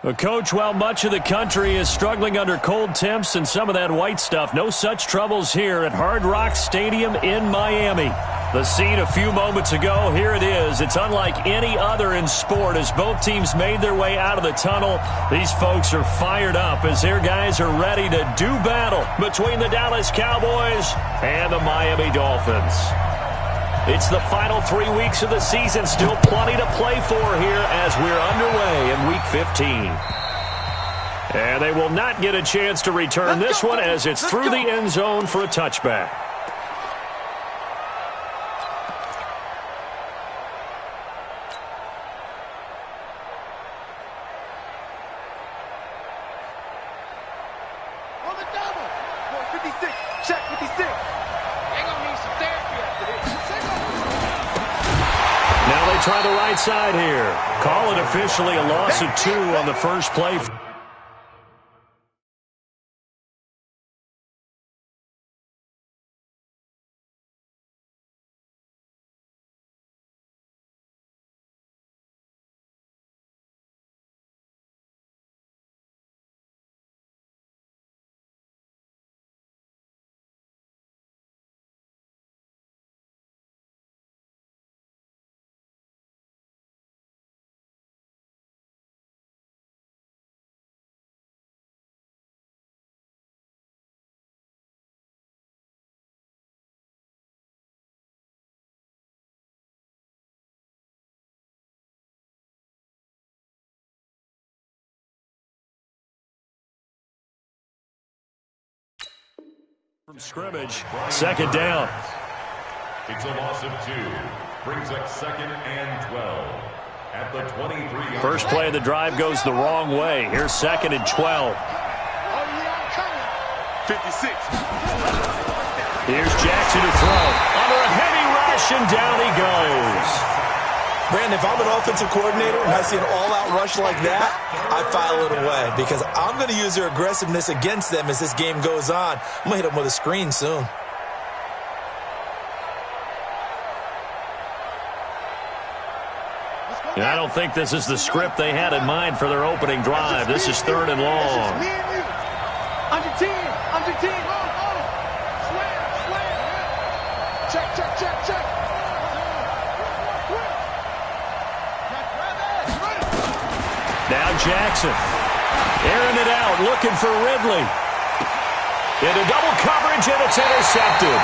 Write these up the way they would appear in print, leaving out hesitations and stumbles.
Well, Coach, while much of the country is struggling under cold temps and some of that white stuff, no such troubles here at Hard Rock Stadium in Miami. The scene a few moments ago, here it is. It's unlike any other in sport as both teams made their way out of the tunnel. These folks are fired up as their guys are ready to do battle between the Dallas Cowboys and the Miami Dolphins. It's the final 3 weeks of the season. Still plenty to play for here as we're underway in Week 15. And they will not get a chance to return this one as it's through the end zone for a touchback. Try the right side here. Call it officially a loss of 2 on the first play. From scrimmage, second down. It's a loss of 2. Brings up 2nd and 12. At the 23. First play of the drive goes the wrong way. Here's 2nd and 12. 56. Here's Jackson to throw. Under a heavy rush, and down he goes. Brandon, if I'm an offensive coordinator and I see an all-out rush like that, I file it away because I'm going to use their aggressiveness against them as this game goes on. I'm going to hit them with a screen soon. And I don't think this is the script they had in mind for their opening drive. This is 3rd and long. Under 10. Under 10. Slam. Check. Now Jackson. Airing it out, looking for Ridley. Into double coverage, and it's intercepted.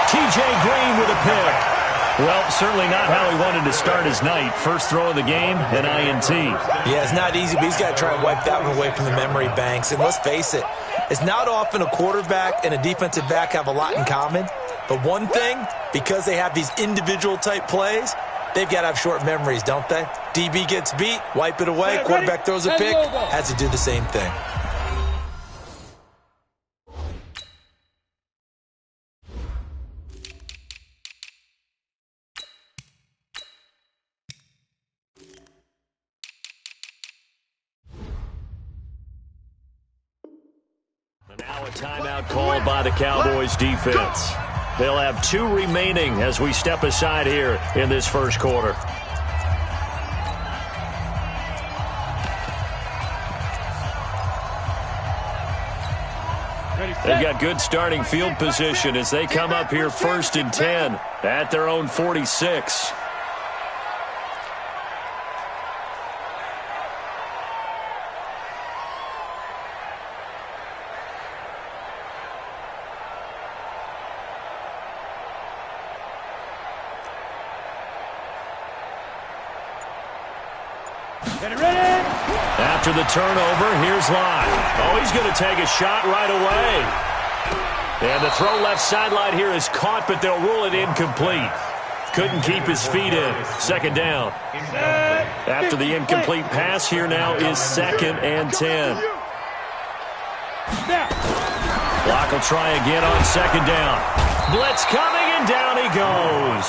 T.J. Green with a pick. Well, certainly not how he wanted to start his night. First throw of the game, an INT. Yeah, it's not easy, but he's got to try and wipe that one away from the memory banks. And let's face it, it's not often a quarterback and a defensive back have a lot in common. But one thing, because they have these individual type plays, they've got to have short memories, don't they? DB gets beat, wipe it away, quarterback throws a pick, has to do the same thing. Now a timeout called by the Cowboys defense. They'll have 2 remaining as we step aside here in this first quarter. They've got good starting field position as they come up here 1st and 10 at their own 46. After the turnover, here's Locke. Oh, he's going to take a shot right away. And the throw left sideline here is caught, but they'll rule it incomplete. Couldn't keep his feet in. 2nd down. After the incomplete pass, here now is 2nd and 10. Locke will try again on 2nd down. Blitz coming, and down he goes.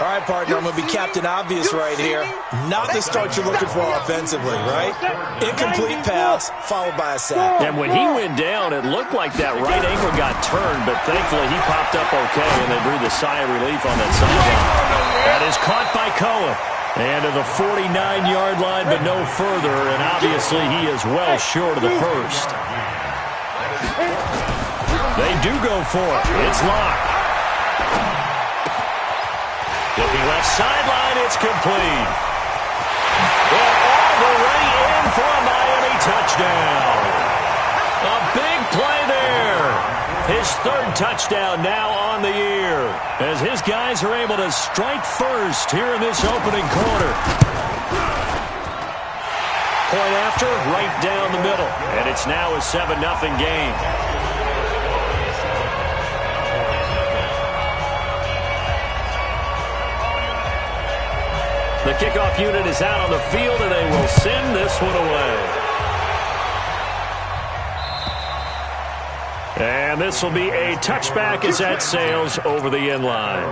All right, partner, I'm going to be Captain Obvious right here. Not the start you're looking for offensively, right? Incomplete pass, followed by a sack. And when he went down, it looked like that right ankle got turned, but thankfully he popped up okay, and they breathed a sigh of relief on that sideline. That is caught by Cohen. And to the 49-yard line, but no further, and obviously he is well short of the first. They do go for it. It's locked. Looking left sideline, it's complete. Well, all the way in for a Miami touchdown. A big play there. His third touchdown now on the year, as his guys are able to strike first here in this opening quarter. Point after, right down the middle, and it's now a 7-0 game. The kickoff unit is out on the field, and they will send this one away. And this will be a touchback as that sails over the end line.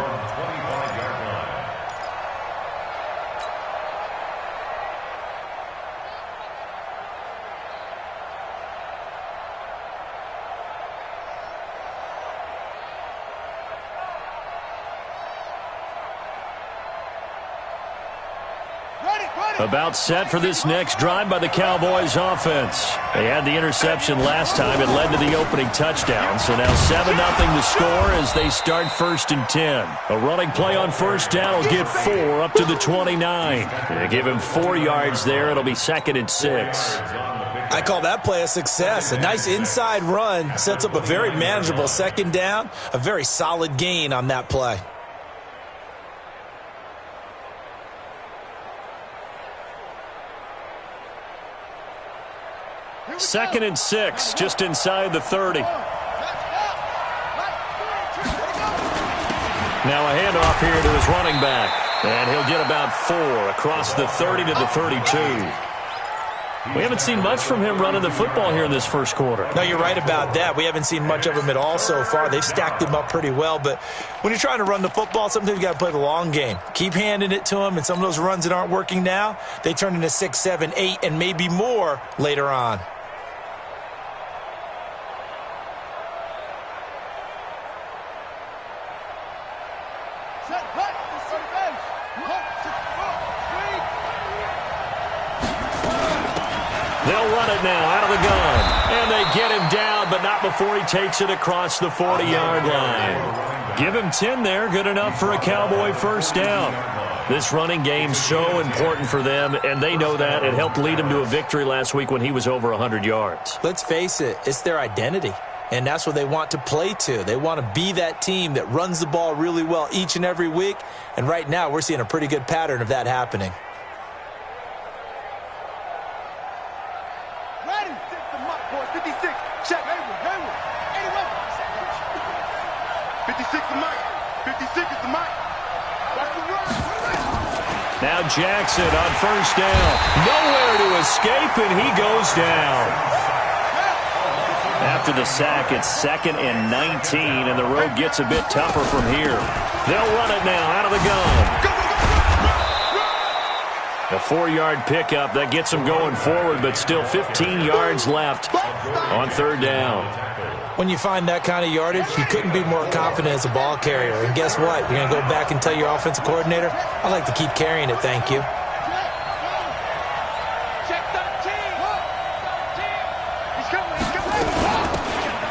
About set for this next drive by the Cowboys offense. They had the interception last time. It led to the opening touchdown. So now 7-0 to score as they start 1st and 10. A running play on first down will get 4 up to the 29. They give him 4 yards there. It'll be 2nd and 6. I call that play a success. A nice inside run sets up a very manageable 2nd down. A very solid gain on that play. 2nd and 6, just inside the 30. Now a handoff here to his running back. And he'll get about 4 across the 30 to the 32. We haven't seen much from him running the football here in this first quarter. No, you're right about that. We haven't seen much of him at all so far. They've stacked him up pretty well. But when you're trying to run the football, sometimes you got to play the long game. Keep handing it to him, and some of those runs that aren't working now, they turn into 6, 7, 8, and maybe more later on. They'll run it now out of the gun. And they get him down, but not before he takes it across the 40-yard line. Give him 10 there, good enough for a Cowboy first down. This running game's so important for them, and they know that. It helped lead him to a victory last week when he was over 100 yards. Let's face it, it's their identity. And that's what they want to play to. They want to be that team that runs the ball really well each and every week. And right now, we're seeing a pretty good pattern of that happening. Ready, take the mark, boys. 56, check. Hayward, 81. 56 the mic. 56 is the mic. That's the run. Now Jackson on first down. Nowhere to escape, and he goes down. After the sack, it's 2nd and 19, and the road gets a bit tougher from here. They'll run it now out of the gun. A 4-yard pickup that gets them going forward, but still 15 yards left on 3rd down. When you find that kind of yardage, you couldn't be more confident as a ball carrier. And guess what? You're going to go back and tell your offensive coordinator, I'd like to keep carrying it, thank you.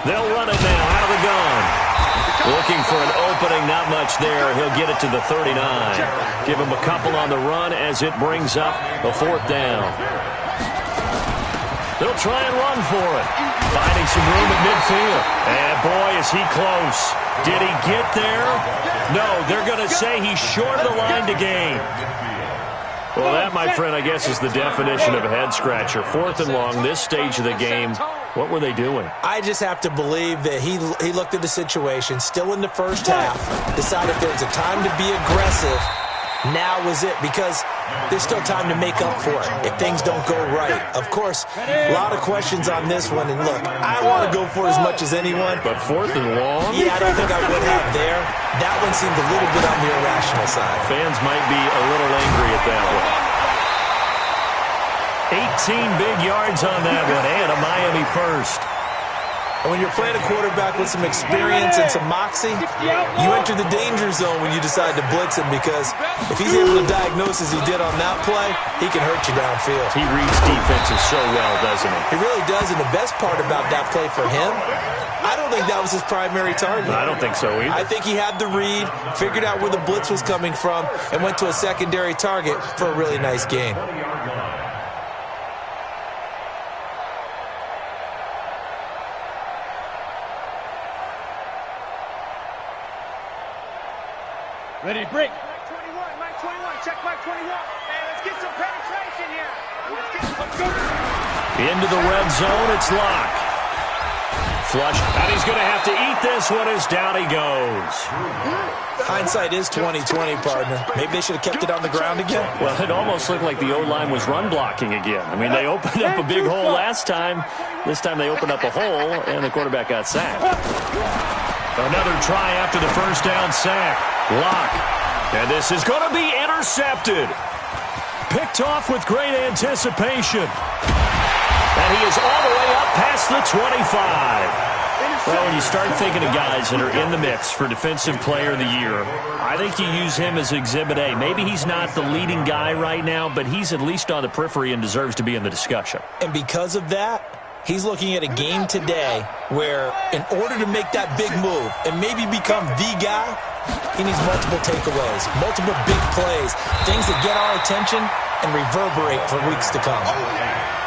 They'll run it now out of the gun. Looking for an opening, not much there. He'll get it to the 39. Give him a couple on the run as it brings up a 4th down. They'll try and run for it. Finding some room at midfield. And boy, is he close. Did he get there? No, they're going to say he's short of the line to gain. Well, that, my friend, I guess is the definition of a head-scratcher. 4th and long, this stage of the game. What were they doing? I just have to believe that he looked at the situation, still in the first half, decided if there was a time to be aggressive, now was it, because there's still time to make up for it if things don't go right. Of course, a lot of questions on this one, and look, I want to go for it as much as anyone. But 4th and long? Yeah, I don't think I would have there. That one seemed a little bit on the irrational side. Fans might be a little angry at that one. 18 big yards on that one, and a Miami first. And when you're playing a quarterback with some experience and some moxie, you enter the danger zone when you decide to blitz him, because if he's able to diagnose as he did on that play, he can hurt you downfield. He reads defenses so well, doesn't he? He really does, and the best part about that play for him, I don't think that was his primary target. I don't think so either. I think he had the read, figured out where the blitz was coming from, and went to a secondary target for a really nice gain. Ready to break. Mike 21, check Mike 21. Hey, let's get some penetration here. Let's go. Into the red zone, it's Locke. Flush, and he's going to have to eat this one as down he goes. Hindsight is 20/20, partner. Maybe they should have kept it on the ground again. Well, it almost looked like the O-line was run blocking again. I mean, they opened up a big hole last time. This time they opened up a hole, and the quarterback got sacked. Another try after the first down sack. Locke. And this is going to be intercepted. Picked off with great anticipation. And he is all the way up past the 25. Well, when you start thinking of guys that are in the mix for Defensive Player of the Year, I think you use him as Exhibit A. Maybe he's not the leading guy right now, but he's at least on the periphery and deserves to be in the discussion. And because of that, he's looking at a game today where, in order to make that big move and maybe become the guy, he needs multiple takeaways, multiple big plays, things that get our attention and reverberate for weeks to come.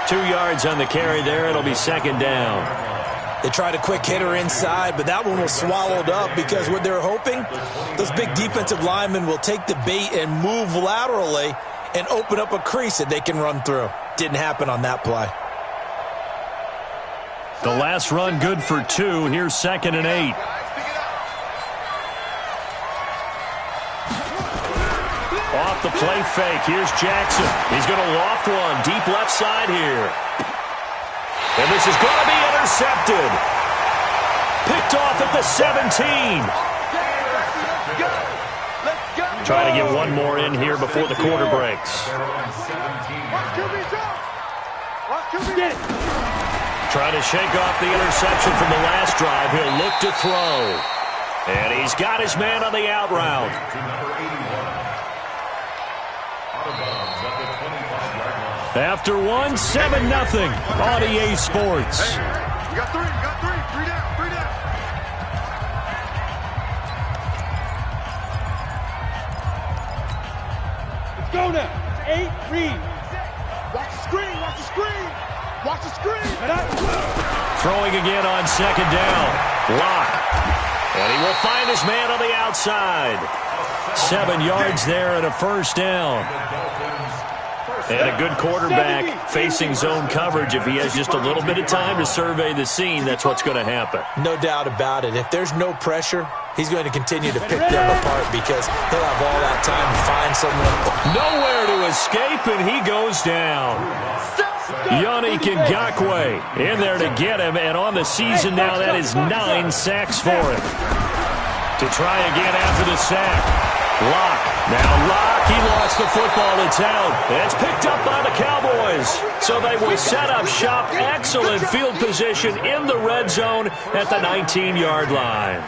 2 yards on the carry there. It'll be second down. They tried a quick hitter inside, but that one was swallowed up because what they're hoping, those big defensive linemen will take the bait and move laterally and open up a crease that they can run through. Didn't happen on that play. The last run good for 2. Here's 2nd and 8. Off the play fake. Here's Jackson. He's going to loft one. Deep left side here. And this is going to be intercepted. Picked off at the 17. Trying to get one more in here before the quarter breaks. Trying to shake off the interception from the last drive. He'll look to throw. And he's got his man on the out route. After one, 7-0 on EA Sports. You got three. Three down. Let's go now. 8, read. Watch the screen. Throwing again on second down. Locke. And he will find his man on the outside. 7 yards there and a first down. And a good quarterback facing zone coverage. If he has just a little bit of time to survey the scene, that's what's going to happen. No doubt about it. If there's no pressure, he's going to continue to pick them apart because he'll have all that time to find someone. Nowhere to escape, and he goes down. Yannick Ngakoue in there to get him, and on the season now, that is 9 sacks for him. To try again after the sack. Locke. Now Locke, he lost the football. It's out. It's picked up by the Cowboys. So they will set up shop. Excellent field position in the red zone at the 19-yard line.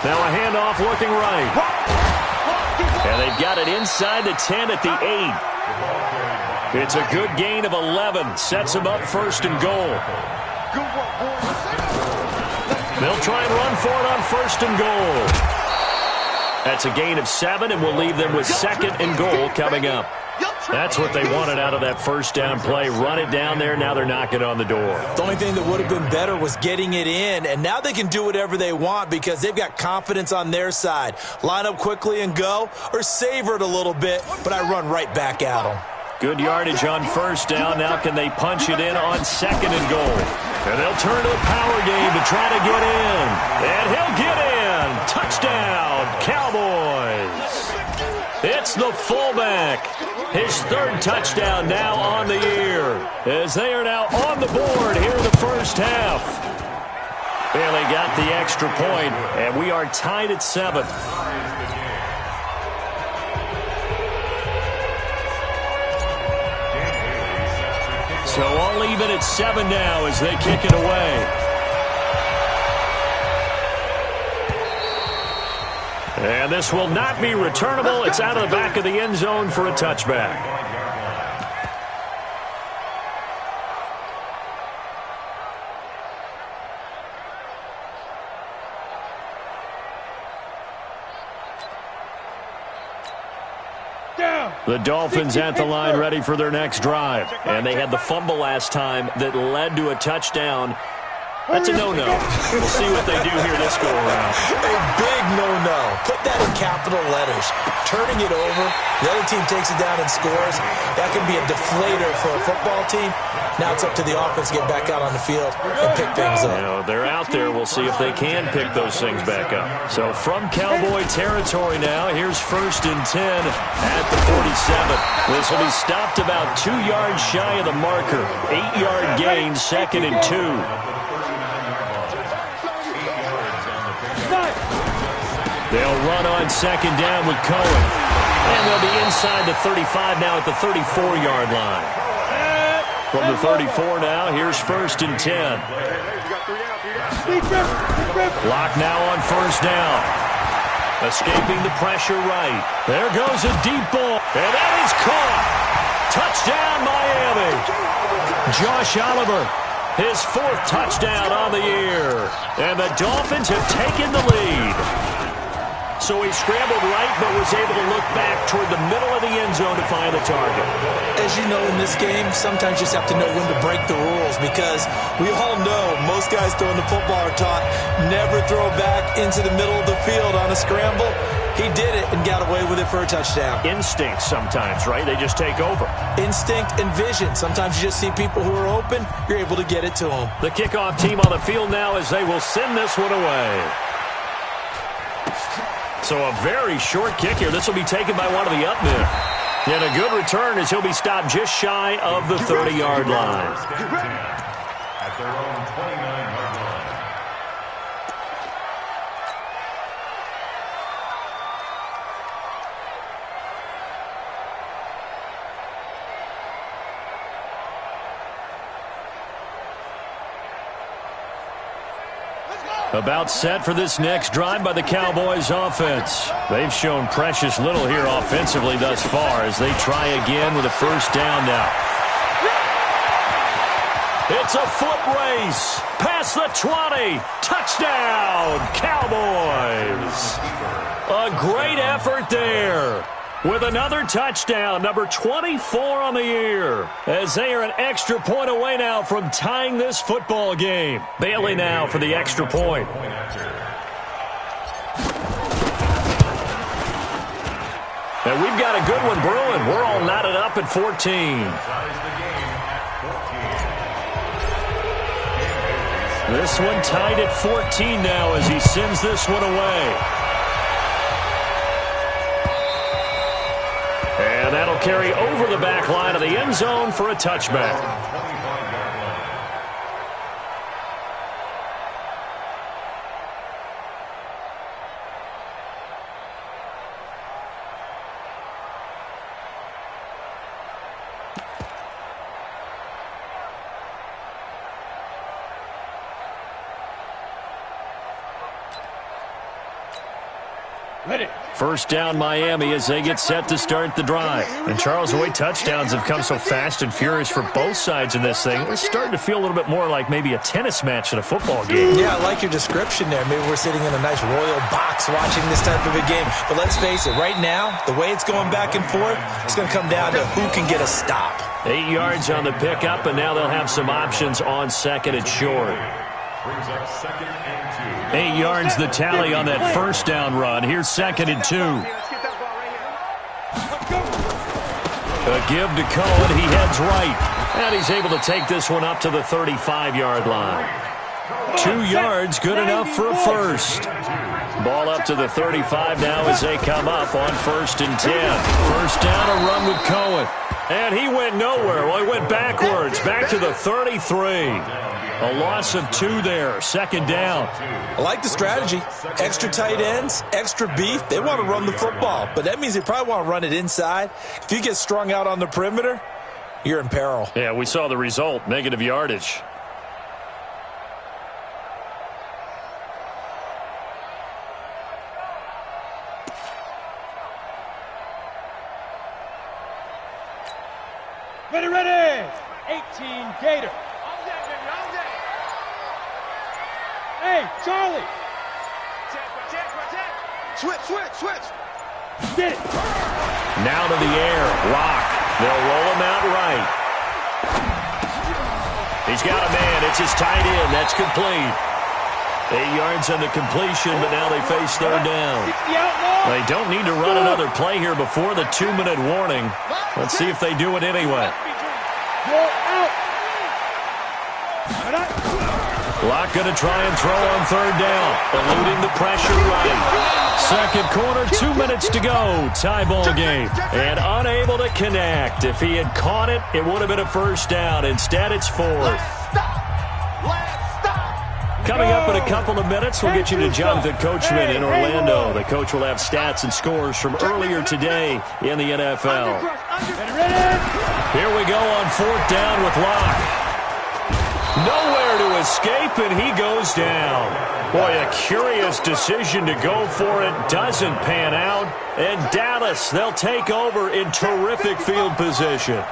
Now a handoff looking right. And they've got it inside the 10 at the 8. It's a good gain of 11. Sets them up first and goal. They'll try and run for it on first and goal. That's a gain of 7, and we'll leave them with second and goal coming up. That's what they wanted out of that first down play. Run it down there. Now they're knocking on the door. The only thing that would have been better was getting it in, and now they can do whatever they want because they've got confidence on their side. Line up quickly and go, or savor it a little bit, but I run right back at them. Good yardage on first down. Now can they punch it in on second and goal? And they'll turn to a power game to try to get in. And he'll get in. Touchdown, Cowboys. It's the fullback. His 3rd touchdown now on the year. As they are now on the board here in the first half. And they got the extra point, and we are tied at 7. So all even at 7 now as they kick it away. And this will not be returnable. It's out of the back of the end zone for a touchback. The Dolphins at the line ready for their next drive. And they had the fumble last time that led to a touchdown. That's a no-no. We'll see what they do here this go-around. A big no-no. Put that in capital letters. Turning it over, the other team takes it down and scores. That can be a deflator for a football team. Now it's up to the offense to get back out on the field and pick things up. You know, they're out there. We'll see if they can pick those things back up. So from Cowboy territory now, here's 1st and 10 at the 47. This will be stopped about 2 yards shy of the marker. 8-yard gain, 2nd and 2. They'll run on 2nd down with Cohen. And they'll be inside the 35 now at the 34-yard line. From the 34 now, here's 1st and 10. Lock now on 1st down. Escaping the pressure right. There goes a deep ball. And that is caught. Touchdown, Miami. Josh Oliver, his 4th touchdown on the year. And the Dolphins have taken the lead. So he scrambled right, but was able to look back toward the middle of the end zone to find the target. As you know, in this game, sometimes you just have to know when to break the rules because we all know most guys throwing the football are taught never throw back into the middle of the field on a scramble. He did it and got away with it for a touchdown. Instinct sometimes, right? They just take over. Instinct and vision. Sometimes you just see people who are open, you're able to get it to them. The kickoff team on the field now as they will send this one away. So a very short kick here. This will be taken by one of the up men. And a good return as he'll be stopped just shy of the 30-yard line. At their own 29-yard line. About set for this next drive by the Cowboys offense. They've shown precious little here offensively thus far as they try again with a 1st down now. It's a foot race. Past the 20. Touchdown, Cowboys. A great effort there. With another touchdown, number 24 on the year, as they are an extra point away now from tying this football game. Bailey now for the extra point. And we've got a good one brewing. We're all knotted up at 14. This one tied at 14 now as he sends this one away. And that'll carry over the back line of the end zone for a touchback. First down, Miami, as they get set to start the drive. And, Charles, the way touchdowns have come so fast and furious for both sides in this thing, it's starting to feel a little bit more like maybe a tennis match in a football game. Yeah, I like your description there. Maybe we're sitting in a nice royal box watching this type of a game. But let's face it, right now, the way it's going back and forth, it's going to come down to who can get a stop. 8 yards on the pickup, and now they'll have some options on 2nd and short. Brings up 2nd and 2. 8 yards the tally on that 1st down run. Here's 2nd and 2. A give to Cohen. He heads right. And he's able to take this one up to the 35-yard line. 2 yards, good enough for a first. Ball up to the 35 now as they come up on 1st and 10. 1st down, a run with Cohen. And he went nowhere. Well, he went backwards, back to the 33. A loss of 2 there, 2nd down. I like the strategy. Extra tight ends, extra beef. They want to run the football, but that means they probably want to run it inside. If you get strung out on the perimeter, you're in peril. Yeah, we saw the result, negative yardage. Ready. 18 Gator. Hey, Charlie. Switch. Get it. Now to the air. Lock. They'll roll him out right. He's got a man. It's his tight end. That's complete. 8 yards on the completion, but now they face third down. They don't need to run another play here before the 2-minute warning. Let's see if they do it anyway. Locke going to try and throw on third down, eluding the pressure right. Second quarter, 2 minutes to go. Tie ball game. And unable to connect. If he had caught it, it would have been a first down. Instead, it's fourth. Coming up in a couple of minutes, we'll get you to Jonathan Coachman in Orlando. The coach will have stats and scores from earlier today in the NFL. Here we go on fourth down with Locke. Nowhere to escape, and he goes down. Boy, a curious decision to go for it. Doesn't pan out. And Dallas, they'll take over in terrific field position.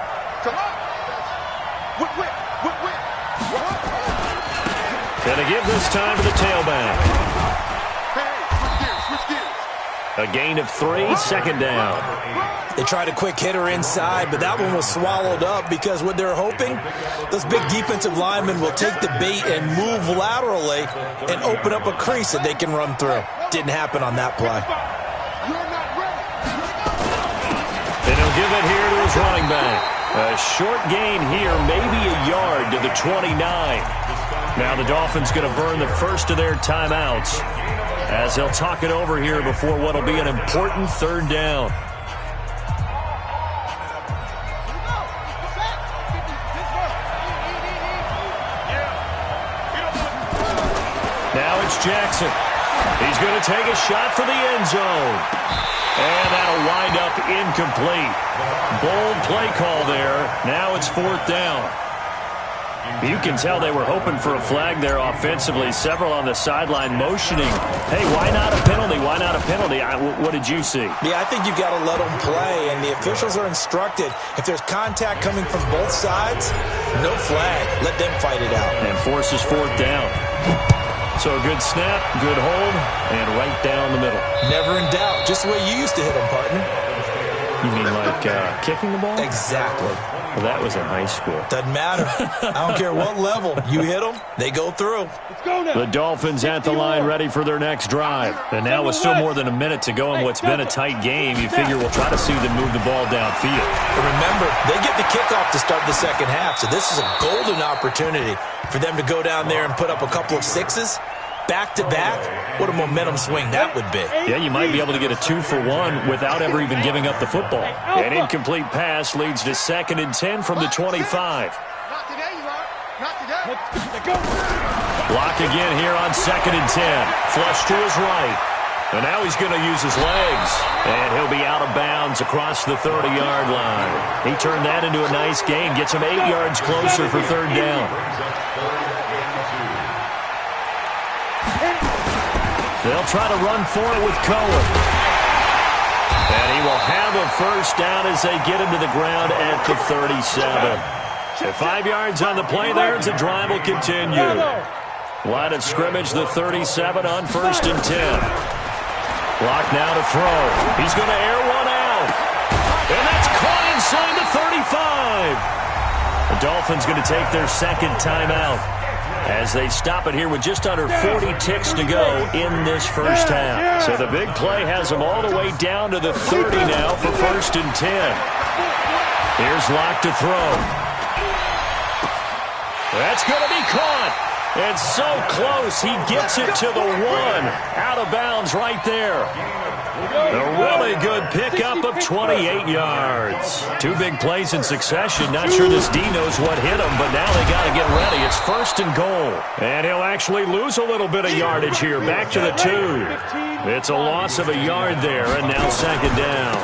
Going to give this time to the tailback. A gain of 3, second down. They tried a quick hitter inside, but that one was swallowed up because what they're hoping, those big defensive linemen will take the bait and move laterally and open up a crease that they can run through. Didn't happen on that play. And he'll give it here to his running back. A short gain here, maybe a yard to the 29. Now the Dolphins going to burn the first of their timeouts as they'll talk it over here before what will be an important third down. Now it's Jackson. He's going to take a shot for the end zone. And that'll wind up incomplete. Bold play call there. Now it's fourth down. You can tell they were hoping for a flag there offensively. Several on the sideline motioning. Hey, why not a penalty? Why not a penalty? What did you see? Yeah, I think you've got to let them play, and the officials are instructed. If there's contact coming from both sides, no flag. Let them fight it out. And forces fourth down. So a good snap, good hold, and right down the middle. Never in doubt. Just the way you used to hit them, partner. You mean like kicking the ball? Exactly. Well, that was in high school. Doesn't matter. I don't care what level. You hit them, they go through. The Dolphins at the line ready for their next drive. And now with still more than a minute to go in what's been a tight game, you figure we'll try to see them move the ball downfield. But remember, they get the kickoff to start the second half, so this is a golden opportunity for them to go down there and put up a couple of sixes. Back-to-back, what a momentum swing that would be. Yeah, you might be able to get a 2-for-1 without ever even giving up the football. An incomplete pass leads to 2nd and 10 from the 25. Not today, you are. Not today. Block again here on 2nd and 10. Flush to his right. And now he's going to use his legs. And he'll be out of bounds across the 30-yard line. He turned that into a nice gain. Gets him 8 yards closer for third down. They'll try to run for it with Cohen. And he will have a first down as they get him to the ground at the 37. 5 yards on the play there as the drive will continue. Line of scrimmage, the 37 on 1st and 10. Block now to throw. He's going to air one out. And that's caught inside the 35. The Dolphins going to take their second timeout as they stop it here with just under 40 ticks to go in this first half. So the big play has them all the way down to the 30 now for 1st and 10. Here's Locke to throw. That's going to be caught. And so close, he gets it to the 1. Out of bounds right there. A really good pickup of 28 yards. 2 big plays in succession. Not sure this D knows what hit him, but now they got to get ready. It's 1st and goal. And he'll actually lose a little bit of yardage here. Back to the 2. It's a loss of a yard there, and now second down.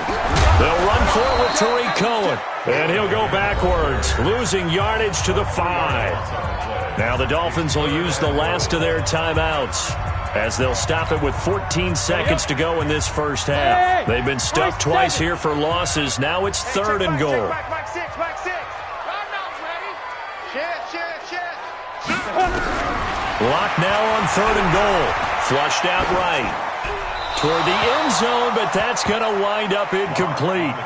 They'll run for it with Tariq Cohen, and he'll go backwards, losing yardage to the 5. Now the Dolphins will use the last of their timeouts, as they'll stop it with 14 seconds to go in this first half. They've been stuffed twice here for losses. Now it's third and goal. Lock now on third and goal. Flushed out right. Toward the end zone, but that's going to wind up incomplete.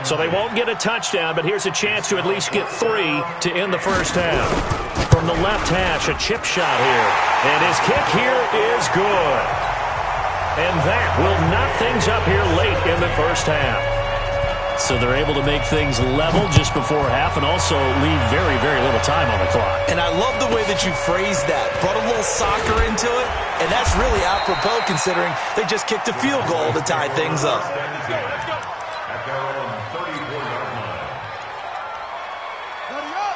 So they won't get a touchdown, but here's a chance to at least get 3 to end the first half. From the left hash, a chip shot here. And his kick here is good. And that will knock things up here late in the first half. So they're able to make things level just before half and also leave very, very little time on the clock. And I love the way that you phrased that. Brought a little soccer into it, and that's really apropos considering they just kicked a field goal to tie things up.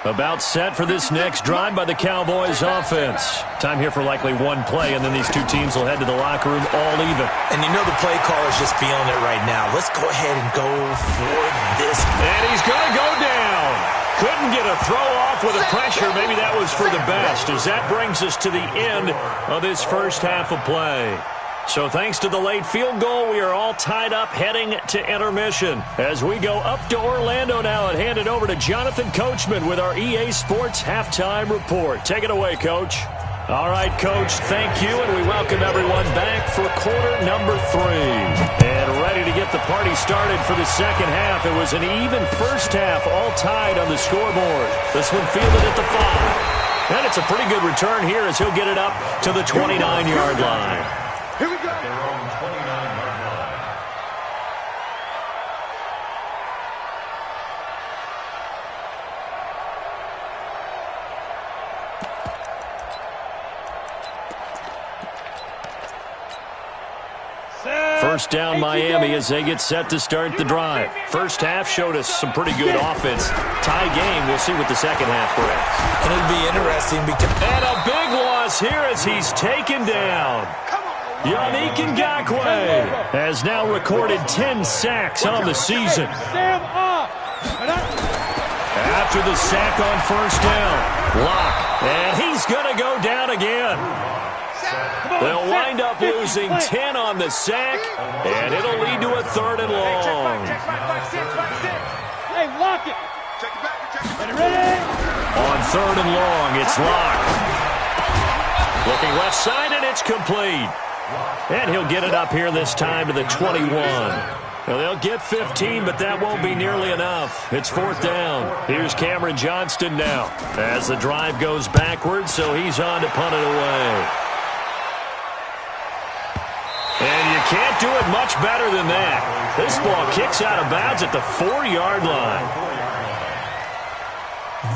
About set for this next drive by the Cowboys offense. Time here for likely one play, and then these two teams will head to the locker room all even. And you know the play caller's just feeling it right now. Let's go ahead and go for this. And he's going to go down. Couldn't get a throw off with the pressure. Maybe that was for the best, as that brings us to the end of this first half of play. So thanks to the late field goal, we are all tied up heading to intermission. As we go up to Orlando now and hand it over to Jonathan Coachman with our EA Sports Halftime Report. Take it away, Coach. All right, Coach, thank you, and we welcome everyone back for quarter number 3. And ready to get the party started for the second half. It was an even first half, all tied on the scoreboard. This one fielded at the 5. And it's a pretty good return here as he'll get it up to the 29-yard line. Here we go. Their own 29-yard line. First down Miami as they get set to start the drive. First half showed us some pretty good offense. Tie game, we'll see what the second half brings. And it'll be interesting because... And a big loss here as he's taken down. Yannick Ngakoue has now recorded 10 sacks on the season. After the sack on first down, Locke, and he's going to go down again. They'll wind up losing 10 on the sack, and it'll lead to a third and long. Hey, lock it. Ready? On third and long, it's Locke. Looking left side, and it's complete. And he'll get it up here this time to the 21. Now they'll get 15, but that won't be nearly enough. It's fourth down. Here's Cameron Johnston now as the drive goes backwards, so he's on to punt it away. And you can't do it much better than that. This ball kicks out of bounds at the 4-yard line.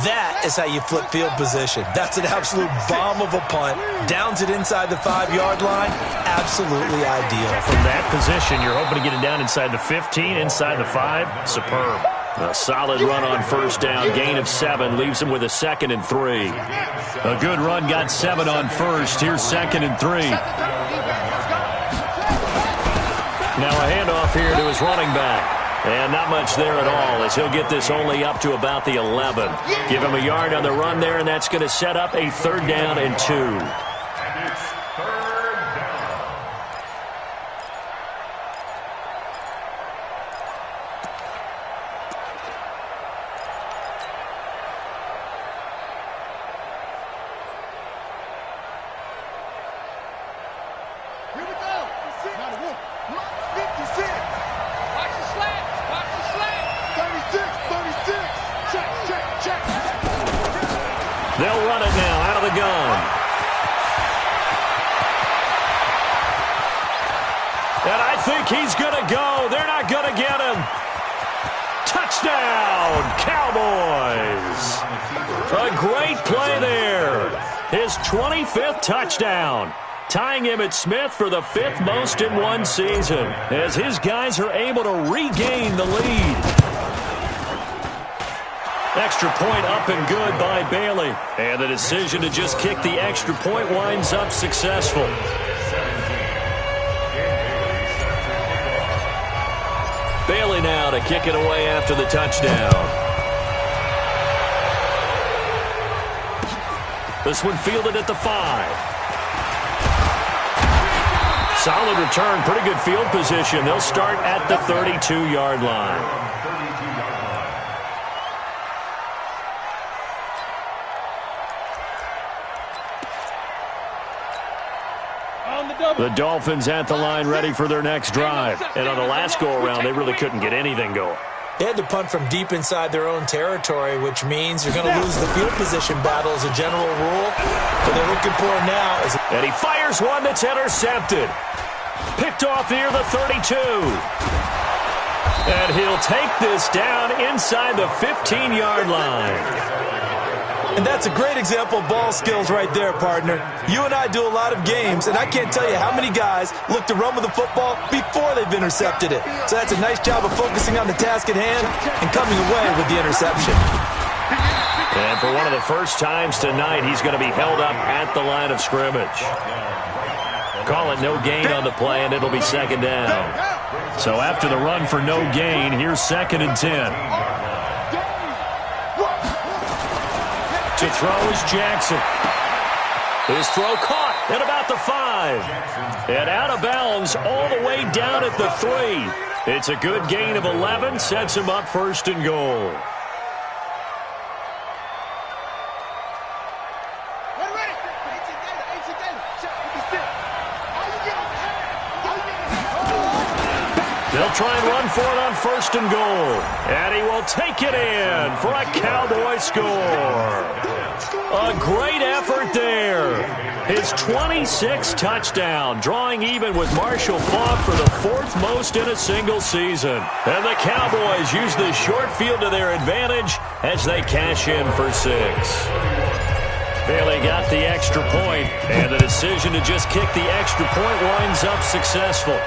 That is how you flip field position. That's an absolute bomb of a punt. Downs it inside the 5-yard line. Absolutely ideal. From that position, you're hoping to get it down inside the 15, inside the 5. Superb. A solid run on first down. Gain of 7 leaves him with a 2nd and 3. A good run got 7 on first. Here's 2nd and 3. Now a handoff here to his running back. And not much there at all as he'll get this only up to about the 11. Give him a yard on the run there, and that's going to set up a 3rd down and 2. And it's 3rd down. Here we go. 56. Watch the slant. Watch the slant. 36. Check. They'll run it now out of the gun. And I think he's going to go. They're not going to get him. Touchdown, Cowboys. A great play there. His 25th touchdown. Tying Emmitt Smith for the 5th most in one season as his guys are able to regain the lead. Extra point up and good by Bailey. And the decision to just kick the extra point winds up successful. Bailey now to kick it away after the touchdown. This one fielded at the 5. Solid return, pretty good field position. They'll start at the 32-yard line. The Dolphins at the line ready for their next drive. And on the last go-around, they really couldn't get anything going. They had to punt from deep inside their own territory, which means you're going to lose the field position battle as a general rule. What they're looking for now is... And he fires one that's intercepted. Picked off near the 32. And he'll take this down inside the 15-yard line. And that's a great example of ball skills right there, partner. You and I do a lot of games, and I can't tell you how many guys look to run with the football before they've intercepted it. So that's a nice job of focusing on the task at hand and coming away with the interception. And for one of the first times tonight, he's going to be held up at the line of scrimmage. Call it no gain on the play, and it'll be second down. So after the run for no gain, here's 2nd and 10. To throw is Jackson. His throw caught at about the 5. And out of bounds all the way down at the 3. It's a good gain of 11. Sets him up 1st and goal. They'll try and run for it on 1st and goal. And he will take it in for a Cowboy score. A great effort there. His 26th touchdown, drawing even with Marshall Faulk for the 4th most in a single season. And the Cowboys use the short field to their advantage as they cash in for 6. Bailey got the extra point, and the decision to just kick the extra point winds up successful.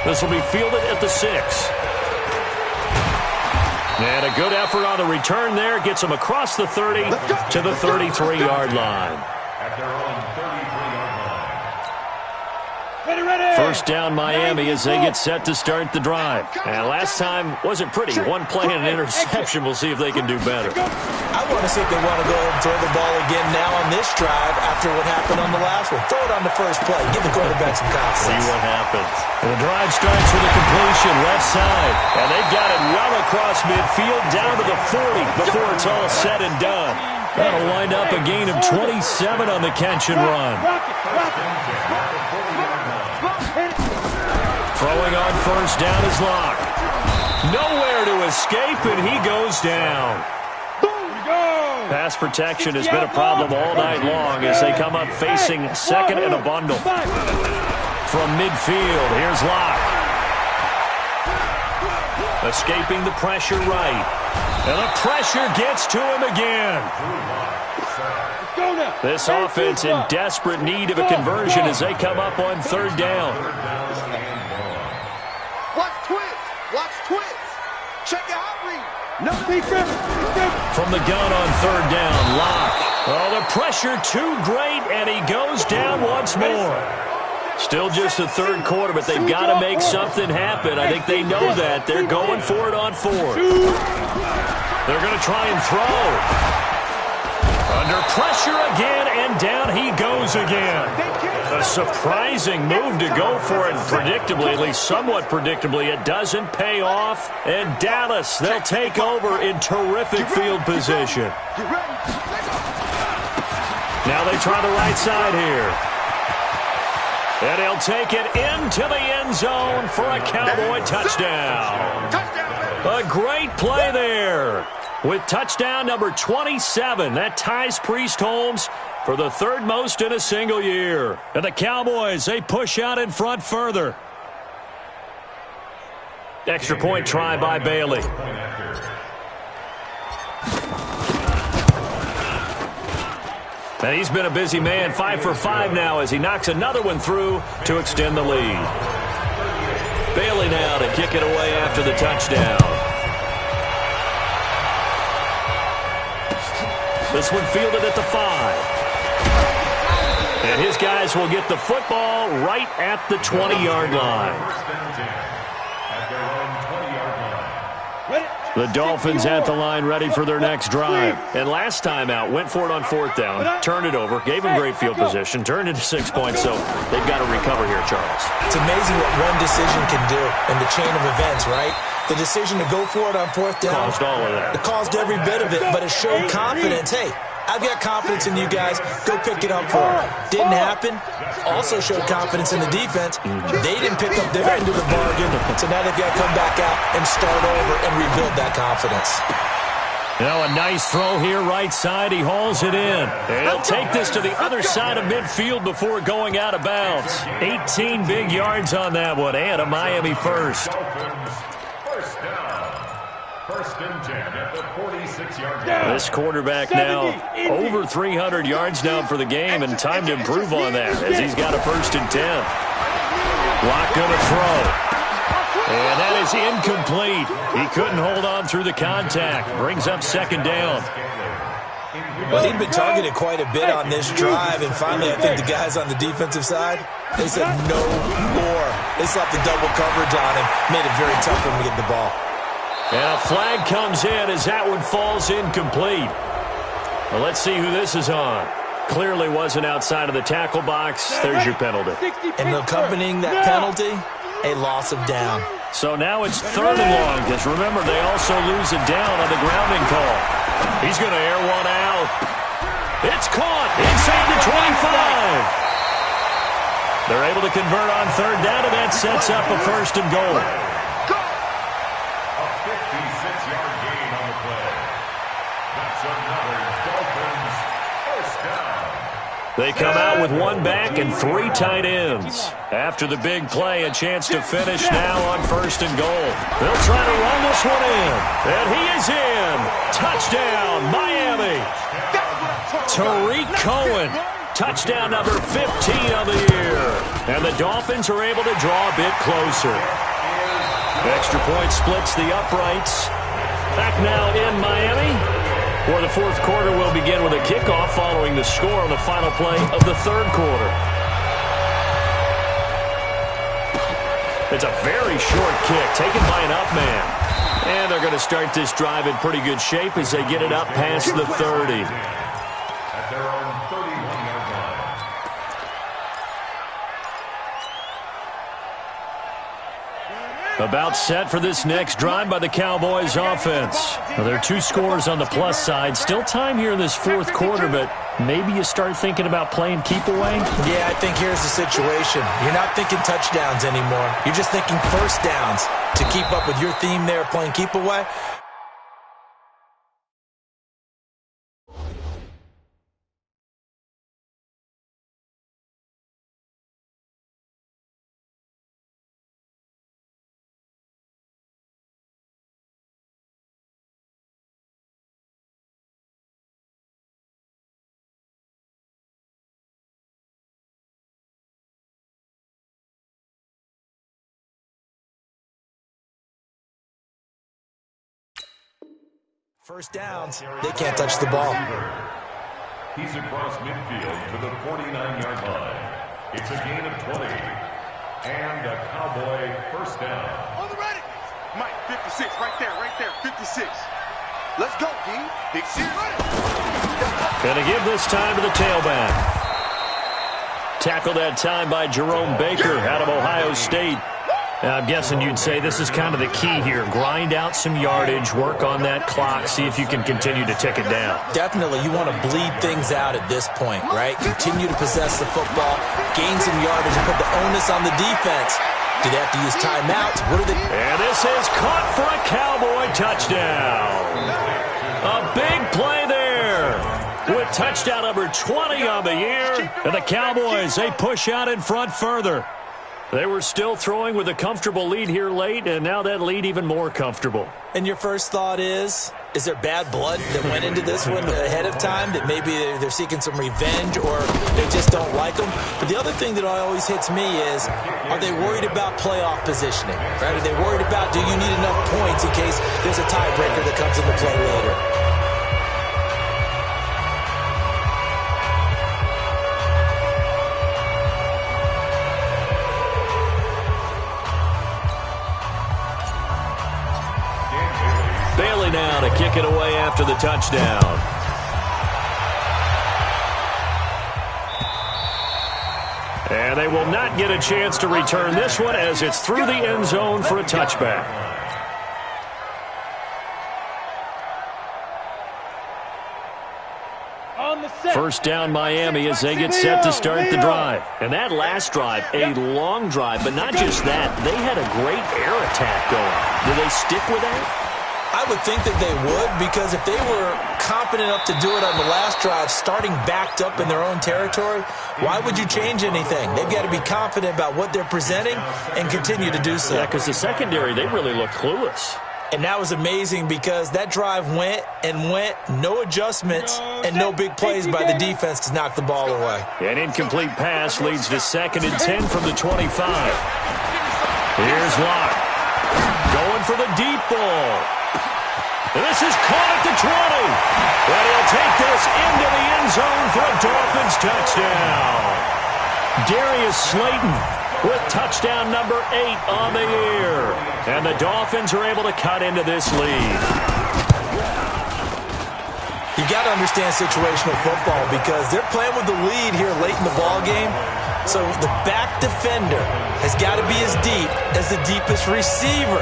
This will be fielded at the 6. And a good effort on the return there. Gets him across the 30 to the 33-yard line. At their own 33-yard line. First down Miami as they get set to start the drive. And last time wasn't pretty. One play and an interception. We'll see if they can do better. I want to see if they want to go ahead and throw the ball again now on this drive after what happened on the last one. Throw it on the first play. Give the quarterback some confidence. See what happens. And the drive starts with a completion left side. And they've got it well across midfield down to the 40 before it's all said and done. That'll wind up a gain of 27 on the catch and run. Throwing on first down is Locke. Nowhere to escape, and he goes down. Pass protection has been a problem all night long as they come up facing 2nd and a bundle. From midfield, here's Locke. Escaping the pressure right. And the pressure gets to him again. This offense in desperate need of a conversion as they come up on 3rd down. Watch twist. Watch twist. Check out read. No defense. From the gun on 3rd down, Locke. Oh, the pressure too great, and he goes down once more. Still just the 3rd quarter, but they've got to make something happen. I think they know that. They're going for it on 4th. They're going to try and throw. Under pressure again, and down he goes again. A surprising move to go for it predictably, at least somewhat predictably. It doesn't pay off, and Dallas, they'll take over in terrific field position. Now they try the right side here. And he'll take it into the end zone for a Cowboy touchdown. A great play there. With touchdown number 27, that ties Priest Holmes for the 3rd most in a single year. And the Cowboys, they push out in front further. Extra point try by Bailey. And he's been a busy man, 5 for 5 now as he knocks another one through to extend the lead. Bailey now to kick it away after the touchdown. This one fielded at the 5. And his guys will get the football right at the 20-yard line. The Dolphins at the line ready for their next drive. And last time out, went for it on 4th down, turned it over, gave them great field position, turned it to 6 points, so they've got to recover here, Charles. It's amazing what one decision can do in the chain of events, right? The decision to go for it on 4th down. Caused all of that. It caused every bit of it, but it showed confidence. Hey, I've got confidence in you guys. Go pick it up for them. Didn't happen. Also showed confidence in the defense. They didn't pick up their end of the bargain, so now they've got to come back out and start over and rebuild that confidence. Now a nice throw here right side. He hauls it in. And he'll take this to the other side of midfield before going out of bounds. 18 big yards on that one, and a Miami first. First down. First and 10 at the 46-yard line. This quarterback now over 300 yards now for the game, and time to improve on that as he's got a 1st and 10. Lock going to throw. And that is incomplete. He couldn't hold on through the contact. Brings up 2nd down. Well, he'd been targeted quite a bit on this drive, and finally I think the guys on the defensive side, they said no more. They slapped the double coverage on him, made it very tough for him to get the ball. And a flag comes in as that one falls incomplete. Well, let's see who this is on. Clearly wasn't outside of the tackle box. There's your penalty. And accompanying that penalty, a loss of down. So now it's 3rd and long, because remember, they also lose a down on the grounding call. He's going to air one out. It's caught inside the 25. They're able to convert on 3rd down, and that sets up a 1st and goal. A 56-yard gain on the play. That's another Dolphins first down. They come out with 1 back and 3 tight ends. After the big play, a chance to finish now on 1st and goal. They'll try to run this one in. And he is in. Touchdown, Miami. Tariq Cohen. Touchdown number 15 of the year. And the Dolphins are able to draw a bit closer. Extra point splits the uprights. Back now in Miami, where the 4th quarter will begin with a kickoff following the score on the final play of the 3rd quarter. It's a very short kick taken by an up man. And they're going to start this drive in pretty good shape as they get it up past the 30. At their own 31-yard line. About set for this next drive by the Cowboys offense. Now, there are 2 scores on the plus side. Still time here in this 4th quarter, but maybe you start thinking about playing keep away? Yeah, I think here's the situation. You're not thinking touchdowns anymore. You're just thinking 1st downs to keep up with your theme there, playing keep away. First downs, they can't touch the ball. He's across midfield to the 49-yard line. It's a gain of 20. And a Cowboy first down. On the ready. Mike, 56, right there, 56. Let's go, D. Big C. Gonna give this time to the tailback. Tackled that time by Jerome Baker out of Ohio State. I'm guessing you'd say this is kind of the key here. Grind out some yardage, work on that clock, see if you can continue to tick it down. Definitely, you want to bleed things out at this point, right? Continue to possess the football, gain some yardage, and put the onus on the defense. Do they have to use timeouts? What are they? And this is caught for a Cowboy touchdown. A big play there with touchdown number 20 on the year. And the Cowboys, they push out in front further. They were still throwing with a comfortable lead here late, and now that lead even more comfortable. And your first thought is there bad blood that went into this one ahead of time, that maybe they're seeking some revenge or they just don't like them? But the other thing that always hits me is, are they worried about playoff positioning? Right? Are they worried about, do you need enough points in case there's a tiebreaker that comes into play later? kick it away after the touchdown. And they will not get a chance to return this one as it's through the end zone for a touchback. First down Miami as they get set to start the drive. And that last drive, a long drive, but not just that. They had a great air attack going. Do they stick with that? I would think that they would, because if they were confident enough to do it on the last drive, starting backed up in their own territory, why would you change anything? They've got to be confident about what they're presenting and continue to do so. Yeah, because the secondary, they really look clueless. And that was amazing because that drive went and went, no adjustments and no big plays by the defense to knock the ball away. An incomplete pass leads to 2nd and 10 from the 25. Here's Locke. Going for the deep ball. This is caught at the 20. And he'll take this into the end zone for a Dolphins touchdown. Darius Slayton with touchdown number 8 on the year. And the Dolphins are able to cut into this lead. You got to understand situational football because they're playing with the lead here late in the ball game. So the back defender has got to be as deep as the deepest receiver.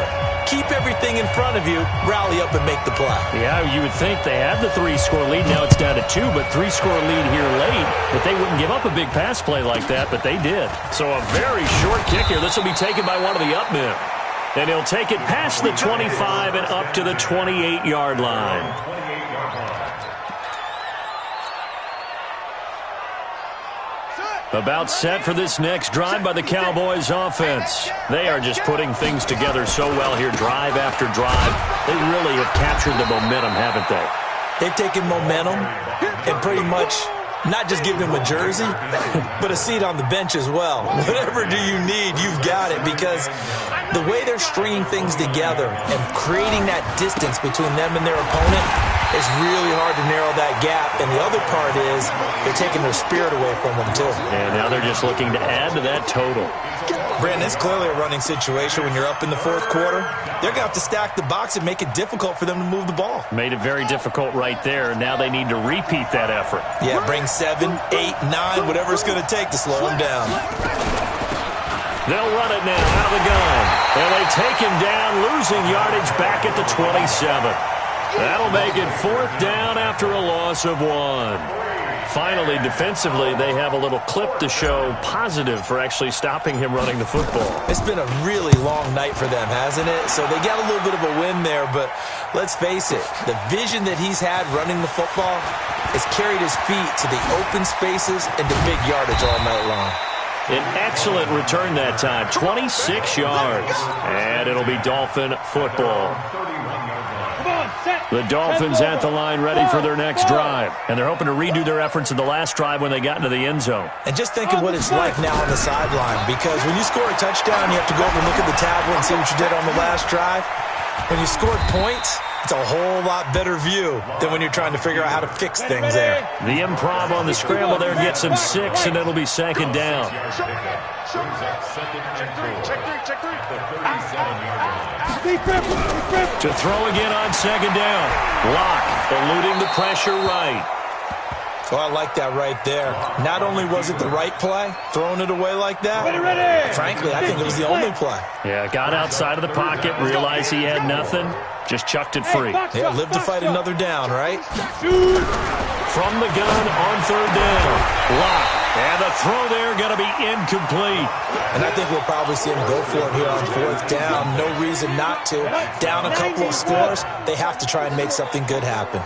Keep everything in front of you, rally up and make the play. Yeah, you would think they had the 3-score lead. Now it's down to 2, but 3-score lead here late. But they wouldn't give up a big pass play like that, but they did. So a very short kick here. This will be taken by one of the up men. And he'll take it past the 25 and up to the 28-yard line. About set for this next drive by the Cowboys offense. They are just putting things together so well here, drive after drive. They really have captured the momentum, haven't they? They've taken momentum and pretty much not just given them a jersey, but a seat on the bench as well. Whatever do you need, you've got it, because the way they're stringing things together and creating that distance between them and their opponent, it's really hard to narrow that gap. And the other part is they're taking their spirit away from them, too. And now they're just looking to add to that total. Brandon, it's clearly a running situation when you're up in the 4th quarter. They're going to have to stack the box and make it difficult for them to move the ball. Made it very difficult right there. Now they need to repeat that effort. Yeah, bring 7, 8, 9, whatever it's going to take to slow them down. They'll run it now out of the gun. And they take him down, losing yardage back at the 27. That'll make it 4th down after a loss of 1. Finally, defensively, they have a little clip to show positive for actually stopping him running the football. It's been a really long night for them, hasn't it? So they got a little bit of a win there, but let's face it, the vision that he's had running the football has carried his feet to the open spaces and to big yardage all night long. An excellent return that time, 26 yards. And it'll be Dolphin football. The Dolphins at the line ready for their next drive. And they're hoping to redo their efforts in the last drive when they got into the end zone. And just think of what it's like now on the sideline, because when you score a touchdown, you have to go over and look at the tablet and see what you did on the last drive. When you scored points, it's a whole lot better view than when you're trying to figure out how to fix things there. The improv on the scramble there gets him 6, and it'll be 2nd down. To throw again on 2nd down. Locke eluding the pressure right. Oh, I like that right there. Not only was it the right play, throwing it away like that, frankly, I think it was the only play. Yeah, got outside of the pocket, realized he had nothing, just chucked it free. Yeah, live to fight another down, right? From the gun on 3rd down. Locke. And the throw there going to be incomplete. And I think we'll probably see him go for it here on 4th down. No reason not to. Down a couple of scores, they have to try and make something good happen.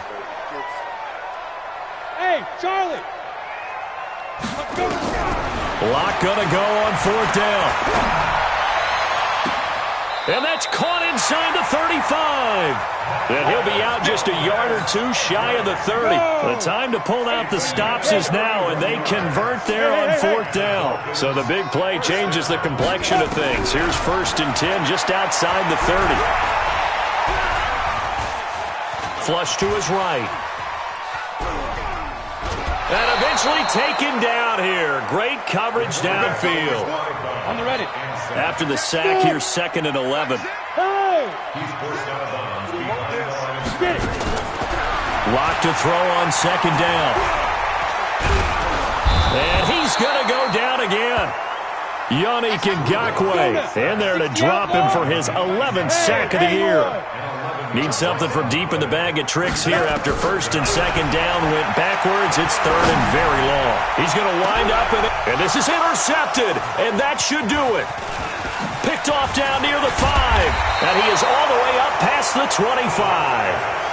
Hey, Charlie. Locke going to go on 4th down. And that's caught inside the 35. And he'll be out just a yard or 2 shy of the 30. The time to pull out the stops is now, and they convert there on 4th down. So the big play changes the complexion of things. Here's 1st and 10 just outside the 30. Flush to his right. And eventually taken down here. Great coverage downfield. On the ready. After the sack, here's 2nd and 11. Hey! He's forced out of bounds. Lock to throw on second down. And he's going to go down again. Yannick Ngakoue in there to drop him for his 11th sack of the year. Needs something from deep in the bag of tricks here after first and second down went backwards. It's third and very long. He's going to wind up in it, and this is intercepted, and that should do it. Picked off down near the 5, and he is all the way up past the 25.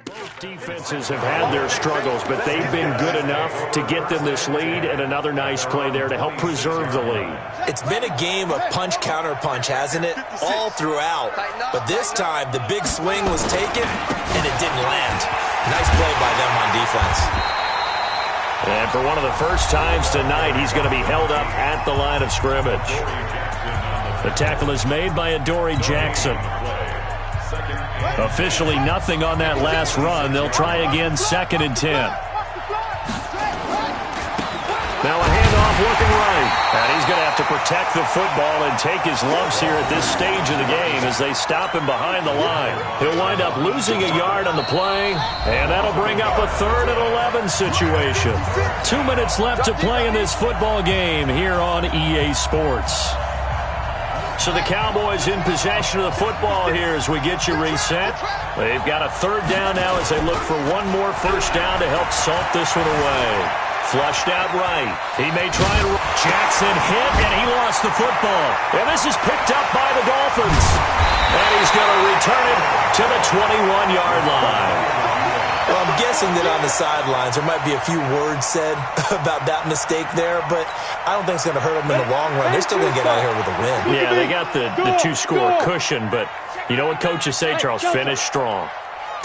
Both defenses have had their struggles, but they've been good enough to get them this lead, and another nice play there to help preserve the lead. It's been a game of punch-counter-punch, hasn't it? All throughout. But this time, the big swing was taken, and it didn't land. Nice play by them on defense. And for one of the first times tonight, he's going to be held up at the line of scrimmage. The tackle is made by Adoree Jackson. Officially nothing on that last run. They'll try again, 2nd and 10. Now a handoff looking right. And he's going to have to protect the football and take his lumps here at this stage of the game as they stop him behind the line. He'll wind up losing a yard on the play, and that'll bring up a 3rd and 11 situation. 2 minutes left to play in this football game here on EA Sports. So the Cowboys in possession of the football here as we get you reset. They've got a 3rd down now as they look for one more first down to help salt this one away. Flushed out right. He may try and... Jackson hit, and he lost the football. And this is picked up by the Dolphins. And he's going to return it to the 21-yard line. Well, I'm guessing that on the sidelines there might be a few words said about that mistake there, but I don't think it's going to hurt them in the long run. They're still going to get out of here with a win. Yeah, they got the 2-score cushion, but you know what coaches say, Charles? Finish strong.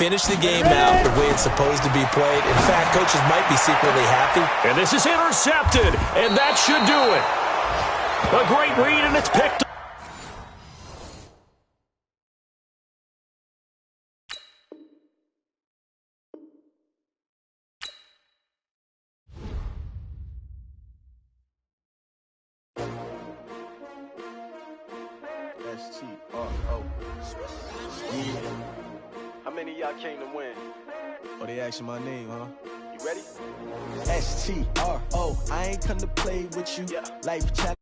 Finish the game out the way it's supposed to be played. In fact, coaches might be secretly happy. And this is intercepted, and that should do it. A great read, and it's picked up. S-T-R-O. Yeah. How many of y'all came to win? Oh, they asking my name, huh? You ready? S-T-R-O. I ain't come to play with you. Yeah. Life challenge.